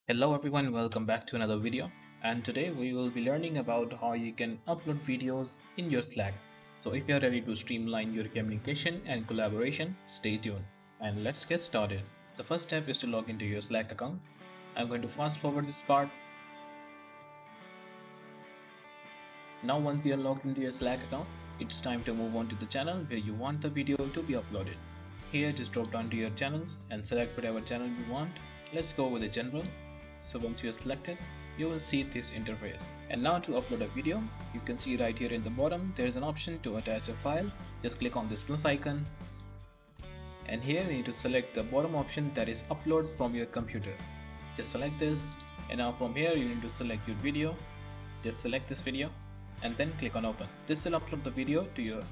Hello everyone, welcome back to another video, and today we will be learning about how you can upload videos in your Slack. So if you are ready to streamline your communication and collaboration, stay tuned and let's get started. The first step is to log into your Slack account. I'm going to fast forward this part. Now once you are logged into your Slack account, it's time to move on to the channel where you want the video to be uploaded. Here just drop down to your channels and select whatever channel you want. Let's go with the general. So once you are selected, you will see this interface. And now to upload a video, you can see right here in the bottom there is an option to attach a file. Just click on this plus icon, and here you need to select the bottom option, that is upload from your computer. Just select this, and now from here you need to select your video. Just select this video and then click on open. This will upload the video to your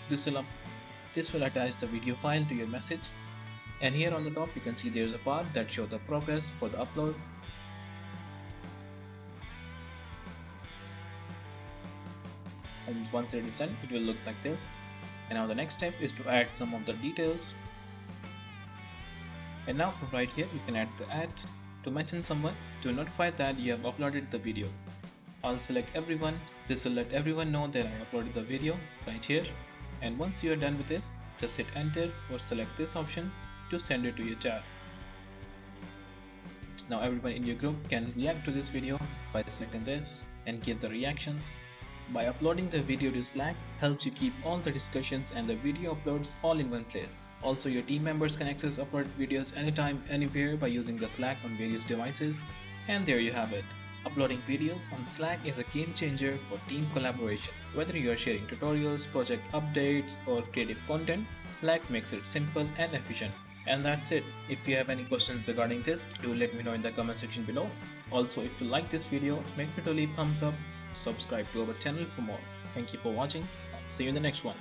this will attach the video file to your message. And here on the top you can see there is a bar that shows the progress for the upload. And once it is done, it will look like this. And now the next step is to add some of the details. And now from right here you can add the ad to mention someone to notify that you have uploaded the video. I'll select everyone. This will let everyone know that I uploaded the video right here. And once you are done with this, just hit enter or select this option to send it to your chat. Now everyone in your group can react to this video by selecting this and give the reactions. By uploading the video to Slack helps you keep all the discussions and the video uploads all in one place. Also, your team members can access uploaded videos anytime, anywhere by using the Slack on various devices. And there you have it. Uploading videos on Slack is a game changer for team collaboration. Whether you are sharing tutorials, project updates, or creative content, Slack makes it simple and efficient. And that's it. If you have any questions regarding this, do let me know in the comment section below. Also, if you like this video, make sure to leave thumbs up, subscribe to our channel for more. Thank you for watching. See you in the next one.